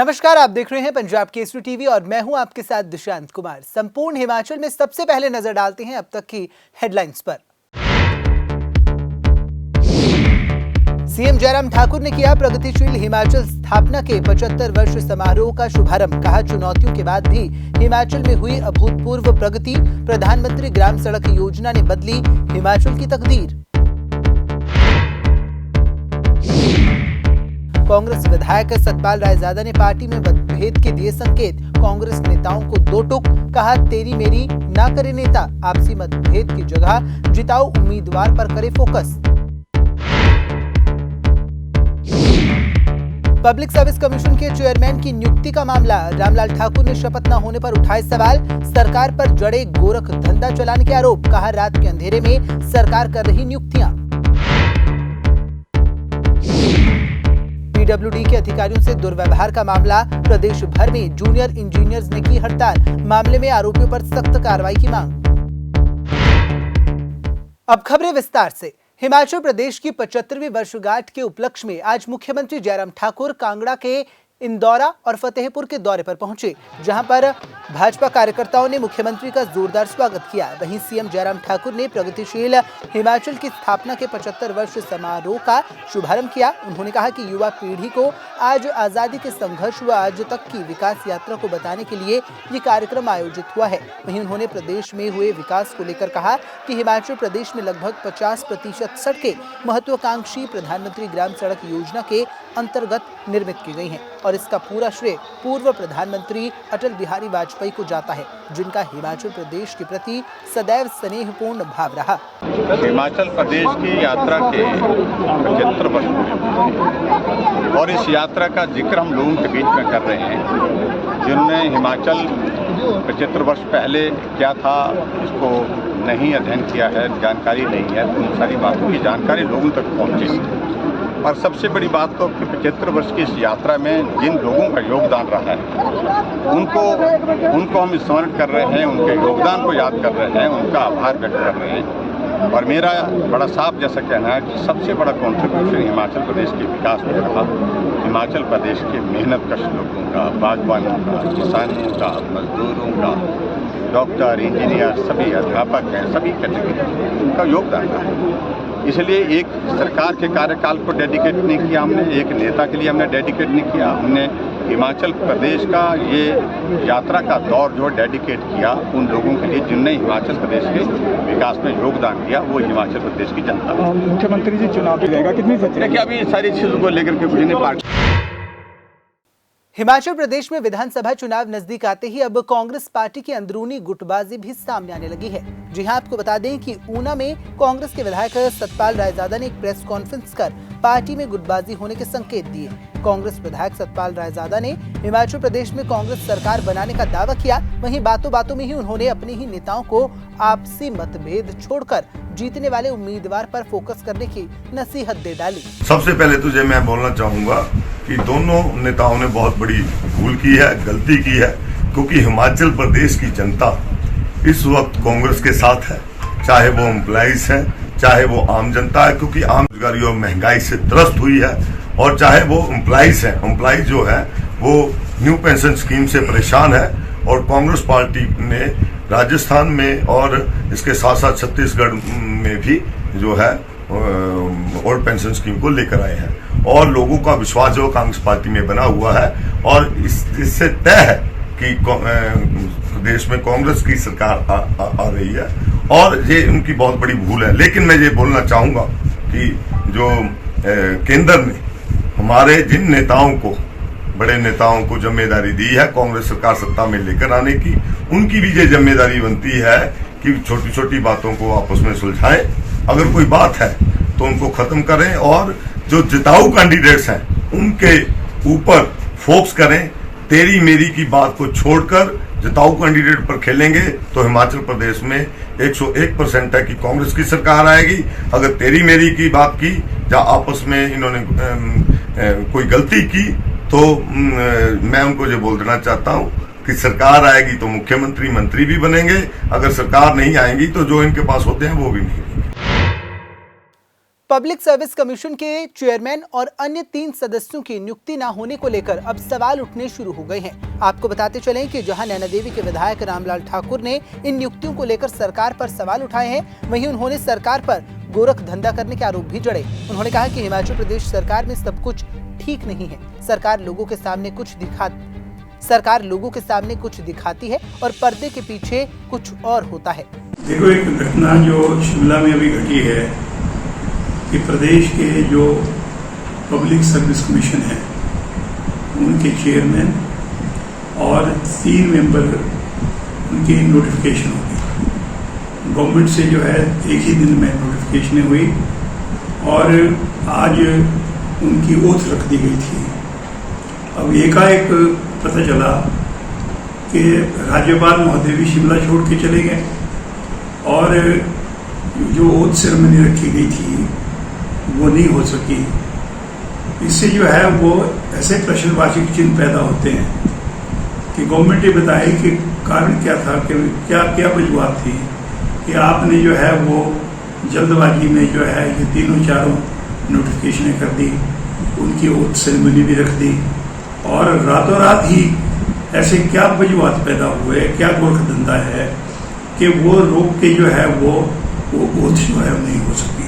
नमस्कार, आप देख रहे हैं पंजाब केसरी टीवी और मैं हूं आपके साथ दिशांत कुमार। संपूर्ण हिमाचल में सबसे पहले नजर डालते हैं अब तक की हेडलाइंस पर। सीएम जयराम ठाकुर ने किया प्रगतिशील हिमाचल स्थापना के 75 वर्ष समारोह का शुभारंभ। कहा, चुनौतियों के बाद भी हिमाचल में हुई अभूतपूर्व प्रगति। प्रधानमंत्री ग्राम सड़क योजना ने बदली हिमाचल की तकदीर। कांग्रेस विधायक सतपाल रायजादा ने पार्टी में मतभेद के दिए संकेत। कांग्रेस नेताओं को दो टूक, कहा तेरी मेरी ना करे नेता, आपसी मतभेद की जगह जिताऊ उम्मीदवार पर करे फोकस। पब्लिक सर्विस कमीशन के चेयरमैन की नियुक्ति का मामला। रामलाल ठाकुर ने शपथ न होने पर उठाए सवाल। सरकार पर जड़े गोरख धंधा चलाने के आरोप। कहा, रात के अंधेरे में सरकार कर रही नियुक्तियां। पीडब्ल्यूडी के अधिकारियों से दुर्व्यवहार का मामला। प्रदेश भर में जूनियर इंजीनियर्स ने की हड़ताल। मामले में आरोपियों पर सख्त कार्रवाई की मांग। अब खबरें विस्तार से। हिमाचल प्रदेश की 75वीं वर्षगांठ के उपलक्ष्य में आज मुख्यमंत्री जयराम ठाकुर कांगड़ा के इंदौरा और फतेहपुर के दौरे पर पहुंचे, जहां पर भाजपा कार्यकर्ताओं ने मुख्यमंत्री का जोरदार स्वागत किया। वहीं सीएम जयराम ठाकुर ने प्रगतिशील हिमाचल की स्थापना के 75 वर्ष समारोह का शुभारंभ किया। उन्होंने कहा कि युवा पीढ़ी को आज आजादी के संघर्ष व आज तक की विकास यात्रा को बताने के लिए ये कार्यक्रम आयोजित हुआ है। वहीं उन्होंने प्रदेश में हुए विकास को लेकर कहा कि हिमाचल प्रदेश में लगभग 50% सड़कें महत्वाकांक्षी प्रधानमंत्री ग्राम सड़क योजना के अंतर्गत निर्मित की गई हैं और इसका पूरा श्रेय पूर्व प्रधानमंत्री अटल बिहारी वाजपेयी को जाता है, जिनका हिमाचल प्रदेश के प्रति सदैव स्नेहपूर्ण भाव रहा। हिमाचल प्रदेश की यात्रा के 75 वर्ष पूरे और इस यात्रा का जिक्र हम लोगों के बीच में कर रहे हैं, जिन्होंने हिमाचल 75 वर्ष पहले क्या था इसको नहीं अध्ययन किया है, जानकारी नहीं है, तो उन सारी बातों की जानकारी लोगों तक पहुँचे। और सबसे बड़ी बात तो कि 75 वर्ष की इस यात्रा में जिन लोगों का योगदान रहा है उनको हम स्मरण कर रहे हैं, उनके योगदान को याद कर रहे हैं, उनका आभार व्यक्त कर रहे हैं। और मेरा बड़ा साफ जैसा कहना है कि सबसे बड़ा कॉन्ट्रीब्यूशन हिमाचल प्रदेश के विकास में रहा हिमाचल प्रदेश के मेहनतकश लोगों का, बागवानों का, किसानों का, मजदूरों का, डॉक्टर, इंजीनियर, सभी अध्यापक हैं, सभी कैटेगरी का योगदान रहा है। इसलिए एक सरकार के कार्यकाल को डेडिकेट नहीं किया हमने, एक नेता के लिए हमने डेडिकेट नहीं किया, हमने हिमाचल प्रदेश का ये यात्रा का दौर जो डेडिकेट किया उन लोगों के लिए जिनने हिमाचल प्रदेश के विकास में योगदान दिया, वो हिमाचल प्रदेश की जनता। मुख्यमंत्री जी चुनाव रहेगा, कितनी सच्चाई? देखिए, अभी सारी चीज़ों को लेकर के मुझे नहीं पार्टी। हिमाचल प्रदेश में विधानसभा चुनाव नजदीक आते ही अब कांग्रेस पार्टी की अंदरूनी गुटबाजी भी सामने आने लगी है। जी हां, आपको बता दें कि ऊना में कांग्रेस के विधायक सतपाल रायजादा ने एक प्रेस कॉन्फ्रेंस कर पार्टी में गुटबाजी होने के संकेत दिए। कांग्रेस विधायक सतपाल रायजादा ने हिमाचल प्रदेश में कांग्रेस सरकार बनाने का दावा किया। वहीं बातों बातों में ही उन्होंने अपने ही नेताओं को आपसी मतभेद छोड़कर जीतने वाले उम्मीदवार पर फोकस करने की नसीहत दे डाली। सबसे पहले तुझे मैं बोलना चाहूंगा कि दोनों नेताओं ने बहुत बड़ी भूल की है, गलती की है, क्योंकि हिमाचल प्रदेश की जनता इस वक्त कांग्रेस के साथ है, चाहे वो एम्प्लॉइज है, चाहे वो आम जनता है, क्योंकि आम बेरोजगारी और महंगाई से त्रस्त हुई है, और चाहे वो एम्प्लॉइज है, एम्प्लॉइज जो है वो न्यू पेंशन स्कीम से परेशान है। और कांग्रेस पार्टी ने राजस्थान में और इसके साथ साथ छत्तीसगढ़ में भी जो है ओल्ड पेंशन स्कीम को लेकर आए हैं और लोगों का विश्वास जो कांग्रेस पार्टी में बना हुआ है और इससे तय है कि देश में कांग्रेस की सरकार आ रही है और ये उनकी बहुत बड़ी भूल है। लेकिन मैं ये बोलना चाहूंगा कि जो केंद्र ने हमारे जिन नेताओं को, बड़े नेताओं को जिम्मेदारी दी है कांग्रेस सरकार सत्ता में लेकर आने की, उनकी भी ये जिम्मेदारी बनती है कि छोटी छोटी बातों को आपस में सुलझाएं। अगर कोई बात है तो उनको खत्म करें और जो जिताऊ कैंडिडेट्स हैं उनके ऊपर फोकस करें। तेरी मेरी की बात को छोड़कर जिताऊ कैंडिडेट पर खेलेंगे तो हिमाचल प्रदेश में 101% है कि कांग्रेस की सरकार आएगी। अगर तेरी मेरी की बात की या आपस में इन्होंने कोई गलती की तो मैं उनको ये बोल देना चाहता हूं कि सरकार आएगी तो मुख्यमंत्री मंत्री भी बनेंगे, अगर सरकार नहीं आएगी तो जो इनके पास होते हैं वो भी नहीं। पब्लिक सर्विस कमीशन के चेयरमैन और अन्य 3 सदस्यों की नियुक्ति न होने को लेकर अब सवाल उठने शुरू हो गए हैं। आपको बताते चलें कि जहां नैना देवी के विधायक रामलाल ठाकुर ने इन नियुक्तियों को लेकर सरकार पर सवाल उठाए हैं, वहीं उन्होंने सरकार पर गोरख धंधा करने के आरोप भी जड़े। उन्होंने कहा कि हिमाचल प्रदेश सरकार में सब कुछ ठीक नहीं है। सरकार लोगों के सामने कुछ दिखाती है और पर्दे के पीछे कुछ और होता है। देखो, एक घटना जो शिमला में अभी घटी है कि प्रदेश के जो पब्लिक सर्विस कमीशन है उनके चेयरमैन और 3 मेंबर उनकी नोटिफिकेशन हो गई। गवर्नमेंट से जो है एक ही दिन में नोटिफिकेशन हुई और आज उनकी ओथ रख दी गई थी। अब एकाएक पता चला कि राज्यपाल महोदय भी शिमला छोड़ के चले गए और जो ओथ सेरेमनी रखी गई थी वो नहीं हो सकी। इससे जो है वो ऐसे प्रश्नवाची चिन्ह पैदा होते हैं कि गवर्नमेंट ये बताए कि कारण क्या था, कि क्या वजूहत थी कि आपने जो है वो जल्दबाजी में जो है ये 3-4 नोटिफिकेशनें कर दी, उनकी ओथ सेरेमनी भी रख दी और रातों रात ही ऐसे क्या वजूहत पैदा हुए, क्या गोरख धंधा है कि वो रोक के जो है वो ओथ जो है नहीं हो सकी।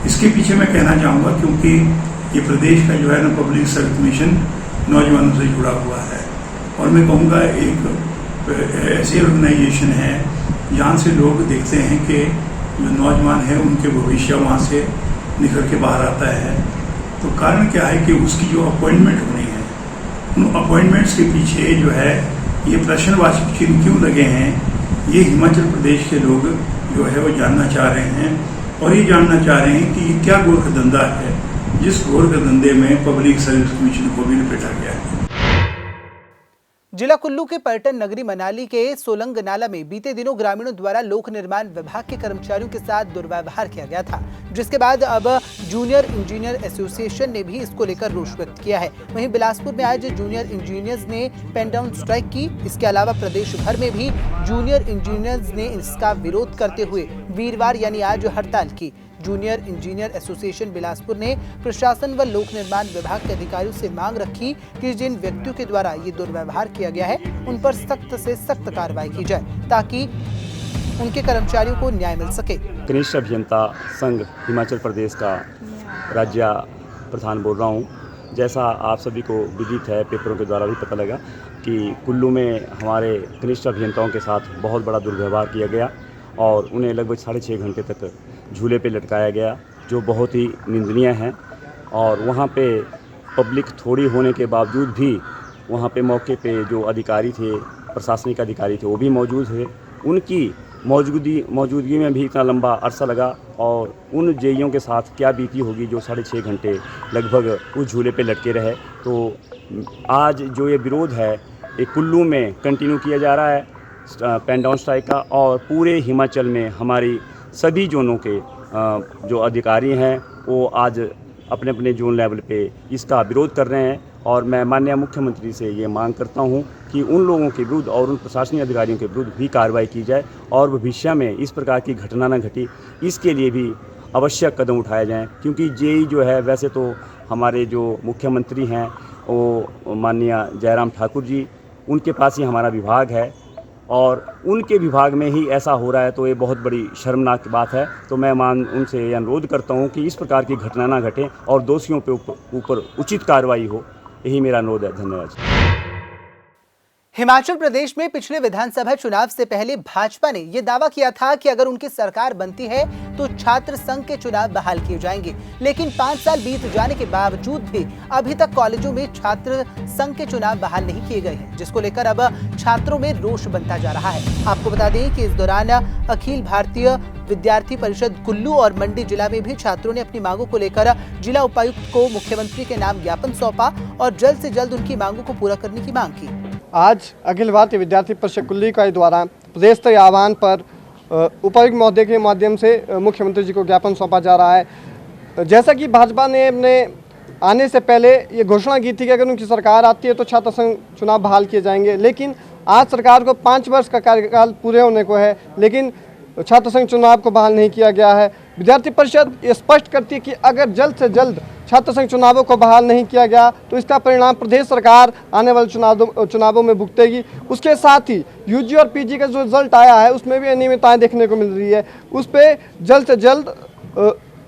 इसके पीछे मैं कहना चाहूँगा क्योंकि ये प्रदेश का जो है ना पब्लिक सर्विस कमीशन नौजवानों से जुड़ा हुआ है और मैं कहूँगा एक ऐसी ऑर्गेनाइजेशन है जहाँ से लोग देखते हैं कि जो नौजवान है उनके भविष्य वहाँ से निकल के बाहर आता है। तो कारण क्या है कि उसकी जो अपॉइंटमेंट होनी है, उन अपॉइंटमेंट्स के पीछे जो है ये प्रश्नवाची चिन्ह क्यों लगे हैं, ये हिमाचल प्रदेश के लोग जो है वो जानना चाह रहे हैं और ये जानना चाह रहे हैं कि ये क्या गोरख धंधा है जिस गोरख धंधे में पब्लिक सर्विस कमीशन को भी लपेटा गया है। जिला कुल्लू के पर्यटन नगरी मनाली के सोलंग नाला में बीते दिनों ग्रामीणों द्वारा लोक निर्माण विभाग के कर्मचारियों के साथ दुर्व्यवहार किया गया था, जिसके बाद अब जूनियर इंजीनियर एसोसिएशन ने भी इसको लेकर रोष व्यक्त किया है। वहीं बिलासपुर में आज जूनियर इंजीनियर्स ने पेन डाउन स्ट्राइक की। इसके अलावा प्रदेश भर में भी जूनियर इंजीनियर्स ने इसका विरोध करते हुए वीरवार यानी आज हड़ताल की। जूनियर इंजीनियर एसोसिएशन बिलासपुर ने प्रशासन व लोक निर्माण विभाग के अधिकारियों से मांग रखी कि जिन व्यक्तियों के द्वारा ये दुर्व्यवहार किया गया है उन पर सख्त से सख्त कार्रवाई की जाए ताकि उनके कर्मचारियों को न्याय मिल सके। कनिष्ठ अभियंता संघ हिमाचल प्रदेश का राज्य प्रधान बोल रहा हूँ। जैसा आप सभी को विदित है, पेपरों के द्वारा भी पता लगा कि कुल्लू में हमारे कनिष्ठ अभियंताओं के साथ बहुत बड़ा दुर्व्यवहार किया गया और उन्हें लगभग 6.5 घंटे तक झूले पे लटकाया गया, जो बहुत ही निंदनीय है। और वहाँ पे पब्लिक थोड़ी होने के बावजूद भी वहाँ पे मौके पे जो अधिकारी थे, प्रशासनिक अधिकारी थे, वो भी मौजूद थे। उनकी मौजूदगी में भी इतना लंबा अरसा लगा और उन जेईओं के साथ क्या बीती होगी जो 6.5 घंटे लगभग उस झूले पे लटके रहे। तो आज जो ये विरोध है ये कुल्लू में कंटिन्यू किया जा रहा है पेन डाउन स्ट्राइक का, और पूरे हिमाचल में हमारी सभी जोनों के जो अधिकारी हैं वो आज अपने अपने जोन लेवल पे इसका विरोध कर रहे हैं। और मैं माननीय मुख्यमंत्री से ये मांग करता हूँ कि उन लोगों के विरुद्ध और उन प्रशासनिक अधिकारियों के विरुद्ध भी कार्रवाई की जाए और भविष्य में इस प्रकार की घटना न घटी, इसके लिए भी आवश्यक कदम उठाए जाएं। क्योंकि जेई जो है, वैसे तो हमारे जो मुख्यमंत्री हैं वो माननीय जयराम ठाकुर जी, उनके पास ही हमारा विभाग है और उनके विभाग में ही ऐसा हो रहा है, तो ये बहुत बड़ी शर्मनाक बात है। तो मैं उनसे अनुरोध करता हूँ कि इस प्रकार की घटना ना घटे और दोषियों पे ऊपर उचित कार्रवाई हो, यही मेरा अनुरोध है। धन्यवाद। हिमाचल प्रदेश में पिछले विधानसभा चुनाव से पहले भाजपा ने यह दावा किया था कि अगर उनकी सरकार बनती है तो छात्र संघ के चुनाव बहाल किए जाएंगे, लेकिन 5 साल बीत जाने के बावजूद भी अभी तक कॉलेजों में छात्र संघ के चुनाव बहाल नहीं किए गए हैं, जिसको लेकर अब छात्रों में रोष बनता जा रहा है। आपको बता दें कि इस दौरान अखिल भारतीय विद्यार्थी परिषद कुल्लू और मंडी जिला में भी छात्रों ने अपनी मांगों को लेकर जिला उपायुक्त को मुख्यमंत्री के नाम ज्ञापन सौंपा और जल्द से जल्द उनकी मांगों को पूरा करने की मांग की। आज अखिल भारतीय विद्यार्थी परिषद कुल्लू के द्वारा प्रदेश स्तरीय आह्वान पर उपायुक्त महोदय के माध्यम से मुख्यमंत्री जी को ज्ञापन सौंपा जा रहा है। जैसा कि भाजपा ने अपने आने से पहले ये घोषणा की थी कि अगर उनकी सरकार आती है तो छात्र संघ चुनाव बहाल किए जाएंगे, लेकिन आज सरकार को 5 वर्ष का कार्यकाल पूरे होने को है, लेकिन छात्र संघ चुनाव को बहाल नहीं किया गया है। विद्यार्थी परिषद ये स्पष्ट करती है कि अगर जल्द से जल्द छात्र संघ चुनावों को बहाल नहीं किया गया तो इसका परिणाम प्रदेश सरकार आने वाले चुनावों में भुगतेगी। उसके साथ ही यूजी और पीजी का जो रिजल्ट आया है उसमें भी अनियमितताएं देखने को मिल रही है, उस पर जल्द से जल्द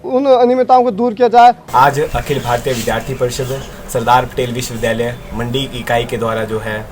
उन अनियमितताओं को दूर किया जाए। आज अखिल भारतीय विद्यार्थी परिषद सरदार पटेल विश्वविद्यालय मंडी इकाई के द्वारा जो है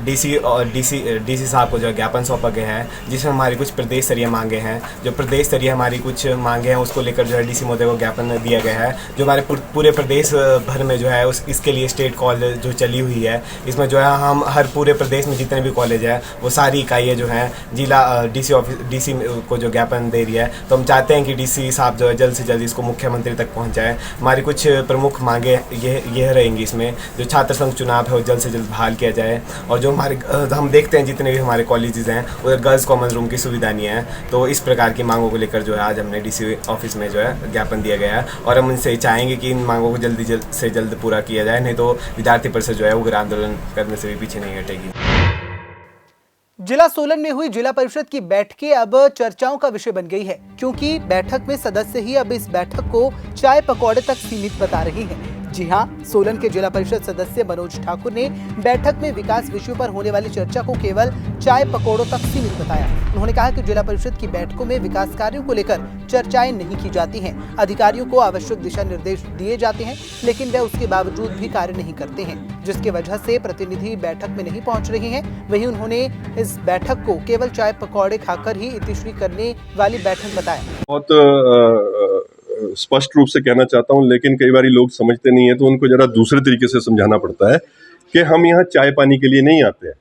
डीसी साहब को जो ज्ञापन सौंपा गया है, जिसमें हमारी कुछ प्रदेश स्तरीय मांगे हैं। जो प्रदेश स्तरीय हमारी कुछ मांगे हैं उसको लेकर जो है डीसी महोदय को ज्ञापन दिया गया है। जो हमारे पूरे प्रदेश भर में जो है इसके लिए स्टेट कॉल जो चली हुई है, इसमें जो है हम हर पूरे प्रदेश में जितने भी कॉलेज हैं वो सारी इकाइयाँ जो हैं जिला डीसी को जो ज्ञापन दे रही है। तो हम चाहते हैं कि डीसी साहब जो है जल्द से जल्द इसको मुख्यमंत्री तक पहुँचाएँ। हमारी कुछ प्रमुख मांगे यह रहेंगी इसमें, जो छात्र संघ चुनाव है वो जल्द से जल्द बहाल किया जाए। और जो हमारे हम देखते हैं जितने भी हमारे कॉलेजेस हैं उधर गर्ल्स कॉमन रूम की सुविधा नहीं है। तो इस प्रकार की मांगों को लेकर जो है आज हमने डीसी ऑफिस में जो है ज्ञापन दिया गया है और हम उनसे चाहेंगे कि इन मांगों को जल्द से जल्द पूरा किया जाए, नहीं तो विद्यार्थी परिषद जो है उग्र आंदोलन करने से भी पीछे नहीं हटेगी। जिला सोलन में हुई जिला परिषद की बैठकें अब चर्चाओं का विषय बन गई है, क्योंकि बैठक में सदस्य ही अब इस बैठक को चाय पकौड़े तक सीमित बता रहे हैं। जी हां, सोलन के जिला परिषद सदस्य मनोज ठाकुर ने बैठक में विकास विषयों पर होने वाली चर्चा को केवल चाय पकौड़ों तक सीमित बताया। उन्होंने कहा कि जिला परिषद की बैठकों में विकास कार्यों को लेकर चर्चाएं नहीं की जाती हैं। अधिकारियों को आवश्यक दिशा निर्देश दिए जाते हैं, लेकिन वे उसके बावजूद भी कार्य नहीं करते हैं, जिसकी वजह से प्रतिनिधि बैठक में नहीं पहुंच रहे हैं। वहीं उन्होंने इस बैठक को केवल चाय पकौड़े खाकर ही इतिश्री करने वाली बैठक बताया। बहुत स्पष्ट रूप से कहना चाहता हूं, लेकिन कई बार लोग समझते नहीं है तो उनको जरा दूसरे तरीके से समझाना पड़ता है कि हम यहाँ चाय पानी के लिए नहीं आते हैं।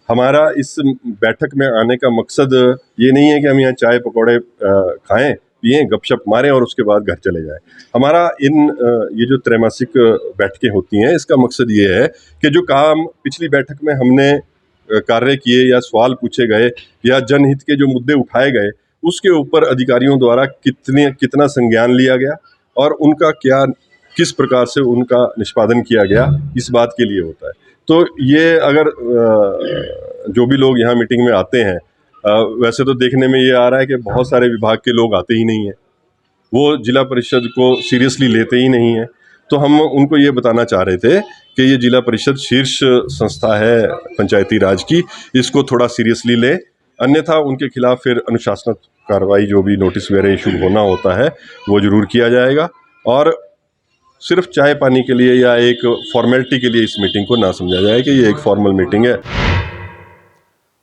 हमारा इस बैठक में आने का मकसद ये नहीं है कि हम यहाँ चाय पकौड़े खाएं, पिएं, गपशप मारें और उसके बाद घर चले जाएं। हमारा ये जो त्रैमासिक बैठकें होती हैं, इसका मकसद ये है कि जो काम पिछली बैठक में हमने कार्य किए या सवाल पूछे गए या जनहित के जो मुद्दे उठाए गए, उसके ऊपर अधिकारियों द्वारा कितना संज्ञान लिया गया और उनका किस प्रकार से उनका निष्पादन किया गया, इस बात के लिए होता है। तो ये अगर जो भी लोग यहाँ मीटिंग में आते हैं, वैसे तो देखने में ये आ रहा है कि बहुत सारे विभाग के लोग आते ही नहीं हैं, वो जिला परिषद को सीरियसली लेते ही नहीं हैं। तो हम उनको ये बताना चाह रहे थे कि ये जिला परिषद शीर्ष संस्था है पंचायती राज की, इसको थोड़ा सीरियसली ले, अन्यथा उनके खिलाफ फिर अनुशासनात्मक कार्रवाई जो भी नोटिस वगैरह इशू होना होता है वो जरूर किया जाएगा। और सिर्फ चाय पानी के लिए या एक फॉर्मेलिटी के लिए इस मीटिंग को ना समझा जाए कि ये एक फॉर्मल मीटिंग है।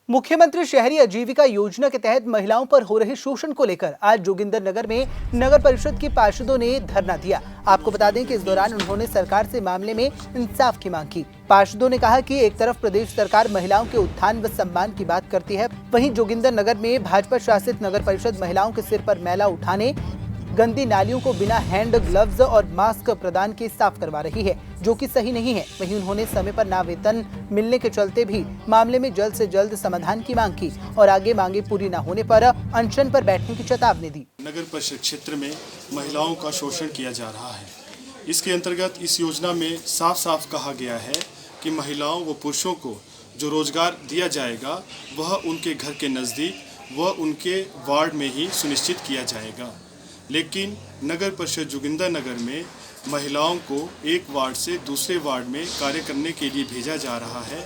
मुख्यमंत्री शहरी आजीविका योजना के तहत महिलाओं पर हो रहे शोषण को लेकर आज जोगिंदरनगर में नगर परिषद के पार्षदों ने धरना दिया। आपको बता दें कि इस दौरान उन्होंने सरकार से मामले में इंसाफ की मांग की। पार्षदों ने कहा कि एक तरफ प्रदेश सरकार महिलाओं के उत्थान व सम्मान की बात करती है, वहीं जोगिंदरनगर में भाजपा शासित नगर परिषद महिलाओं के सिर पर मैला उठाने, गंदी नालियों को बिना हैंड ग्लव्स और मास्क प्रदान के साफ करवा रही है, जो कि सही नहीं है। वहीं उन्होंने समय पर ना वेतन मिलने के चलते भी मामले में जल्द से जल्द समाधान की मांग की और आगे मांगे पूरी न होने पर अनशन पर बैठने की चेतावनी दी। नगर परिषद क्षेत्र में महिलाओं का शोषण किया जा रहा है। इसके अंतर्गत इस योजना में साफ साफ कहा गया है कि महिलाओं व पुरुषों को जो रोजगार दिया जाएगा वह उनके घर के नज़दीक व उनके वार्ड में ही सुनिश्चित किया जाएगा। लेकिन नगर परिषद जोगिंदरनगर में महिलाओं को एक वार्ड से दूसरे वार्ड में कार्य करने के लिए भेजा जा रहा है,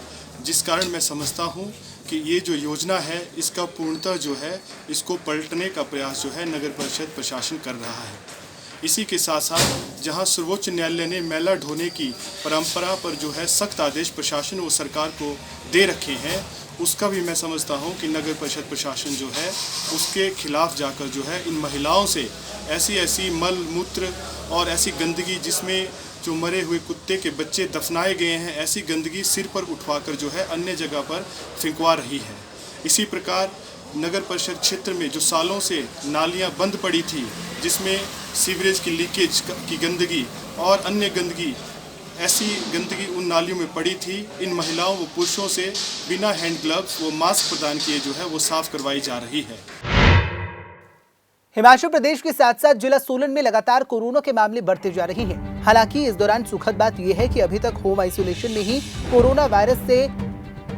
जिस कारण मैं समझता हूं कि ये जो योजना है इसका पूर्णतः जो है इसको पलटने का प्रयास जो है नगर परिषद प्रशासन कर रहा है। इसी के साथ साथ जहां सर्वोच्च न्यायालय ने मैला ढोने की परंपरा पर जो है सख्त आदेश प्रशासन व सरकार को दे रखे हैं, उसका भी मैं समझता हूं कि नगर परिषद प्रशासन जो है उसके खिलाफ जाकर जो है इन महिलाओं से ऐसी मल मूत्र और ऐसी गंदगी जिसमें जो मरे हुए कुत्ते के बच्चे दफनाए गए हैं, ऐसी गंदगी सिर पर उठवाकर जो है अन्य जगह पर फेंकवा रही है। इसी प्रकार नगर परिषद क्षेत्र में जो सालों से नालियां बंद पड़ी थी, जिसमें सीवरेज की लीकेज की गंदगी और अन्य गंदगी, ऐसी गंदगी उन नालियों में पड़ी थी, इन महिलाओं व पुरुषों से बिना हैंड ग्लव्स व मास्क प्रदान किए जो है वो साफ करवाई जा रही है। हिमाचल प्रदेश के साथ साथ जिला सोलन में लगातार कोरोना के मामले बढ़ते जा रहे हैं। हालांकि इस दौरान सुखद बात यह है कि अभी तक होम आइसोलेशन में ही कोरोना वायरस से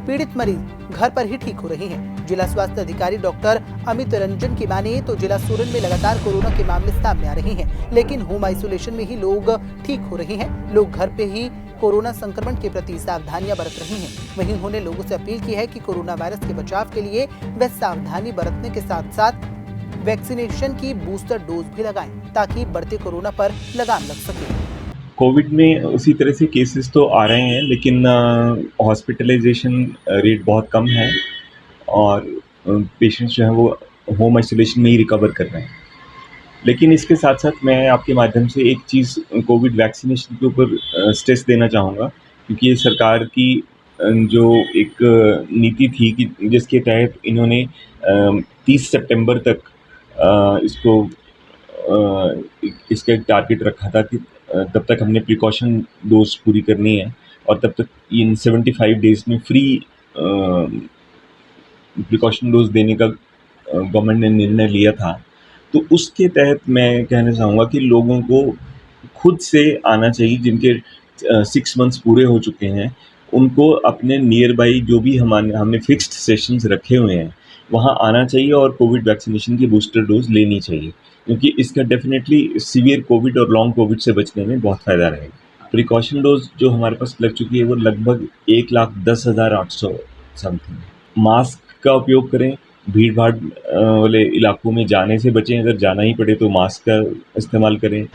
पीड़ित मरीज घर पर ही ठीक हो रहे हैं। जिला स्वास्थ्य अधिकारी डॉक्टर अमित रंजन की माने तो जिला सोलन में लगातार कोरोना के मामले सामने आ रहे हैं, लेकिन होम आइसोलेशन में ही लोग ठीक हो रहे हैं। लोग घर पे ही कोरोना संक्रमण के प्रति सावधानियां बरत रहे हैं। वहीं उन्होंने लोगों से अपील की है कि कोरोना वायरस के बचाव के लिए वे सावधानी बरतने के साथ साथ वैक्सीनेशन की बूस्टर डोज भी लगाएं, ताकि बढ़ते कोरोना पर लगाम लग सके। कोविड में उसी तरह से केसेस तो आ रहे हैं, लेकिन हॉस्पिटलाइजेशन रेट बहुत कम है और पेशेंट्स जो हैं वो होम आइसोलेशन में ही रिकवर कर रहे हैं। लेकिन इसके साथ साथ मैं आपके माध्यम से एक चीज़ कोविड वैक्सीनेशन के ऊपर स्ट्रेस देना चाहूँगा, क्योंकि ये सरकार की जो एक नीति थी कि जिसके तहत इन्होंने 30 सितंबर तक इसका टारगेट रखा था कि तब तक हमने प्रिकॉशन डोज पूरी करनी है और तब तक इन 75 डेज़ में फ्री प्रिकॉशन डोज देने का गवर्नमेंट ने निर्णय लिया था। तो उसके तहत मैं कहना चाहूँगा कि लोगों को खुद से आना चाहिए, जिनके 6 मंथ्स पूरे हो चुके हैं, उनको अपने नियर बाई जो भी हमने फिक्स्ड सेशंस रखे हुए हैं वहाँ आना चाहिए और कोविड वैक्सीनेशन की बूस्टर डोज लेनी चाहिए, क्योंकि इसका डेफिनेटली सीवियर कोविड और लॉन्ग कोविड से बचने में बहुत फ़ायदा रहेगा। प्रिकॉशन डोज जो हमारे पास लग चुकी है वो लगभग 1,10,800 समथिंग। मास्क का उपयोग करें, भीड़ भाड़ वाले इलाकों में जाने से बचें, अगर जाना ही पड़े तो मास्क का इस्तेमाल करें।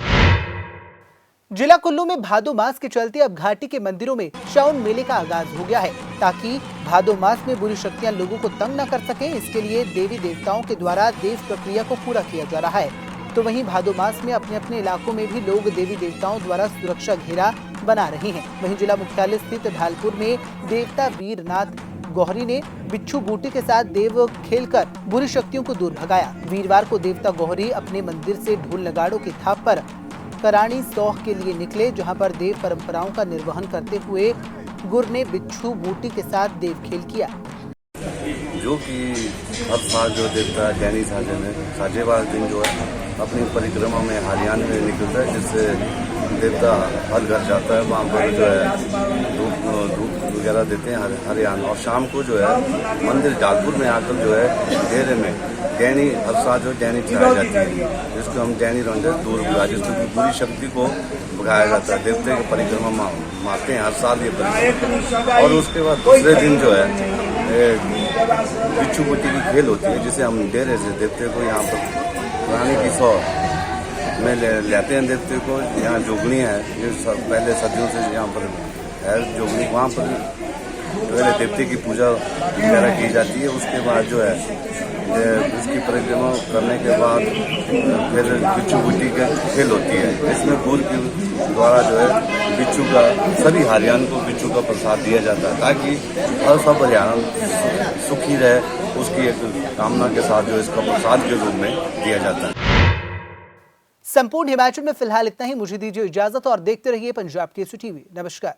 जिला कुल्लू में भादो मास के चलते अब घाटी के मंदिरों में श्रावण मेले का आगाज हो गया है, ताकि भादो मास में बुरी शक्तियां लोगों को तंग न कर सकें। इसके लिए देवी देवताओं के द्वारा देव प्रक्रिया को पूरा किया जा रहा है। तो वहीं भादो मास में अपने अपने इलाकों में भी लोग देवी देवताओं द्वारा सुरक्षा घेरा बना रहे हैं। वहीं जिला मुख्यालय स्थित ढालपुर में देवता वीरनाथ गौहरी ने बिच्छू बूटी के साथ देव खेलकर बुरी शक्तियों को दूर भगाया। वीरवार को देवता गौहरी अपने मंदिर से ढोल नगाड़ों की थाप पर करानी सौह के लिए निकले, जहां पर देव परंपराओं का निर्वहन करते हुए गुर ने बिच्छू बूटी के साथ देव खेल किया। जो कि हर साल जो देवता डैनी साजन है, साजेवाल दिन जो है अपनी परिक्रमा में हरियाणा में निकलता है, जिससे देवता हर घर जाता है, वहाँ पर जो है धूप वगैरह देते हैं हरियाणा। और शाम को जो है मंदिर ढालपुर में आकर जो है डेरे में डैनी हर साल जो डैनी चढ़ाई जाती है, जिसको हम डैनी रंजन दूर बुला, जिसको पूरी शक्ति को भगाया जाता है। देवते की परिक्रमा मारते हैं हर साल ये परिक्रमा। और उसके बाद दूसरे दिन जो है बिच्छू बूटी की खेल होती है, जिसे हम डेरे से देवते को यहाँ पर रानी की सौ में लेते हैं। देवते को यहाँ जोगनी है, जो पहले सदियों से यहाँ पर है जोगनी, वहाँ पर पहले देवते की पूजा वगैरह की जाती है। उसके बाद जो है उसकी परिक्रमा करने के बाद फिर बिच्छू बूटी की खेल होती है, इसमें गुड़ के द्वारा जो है बिच्छू का सभी हरियाणा को बिच्छू का प्रसाद दिया जाता है, ताकि हर सब हरियाणा सुखी रहे। उसकी एक कामना के साथ जो इसका प्रसाद के रूप में दिया जाता है। संपूर्ण हिमाचल में फिलहाल इतना ही। मुझे दीजिए इजाजत और देखते रहिए पंजाब केसरी टीवी। नमस्कार।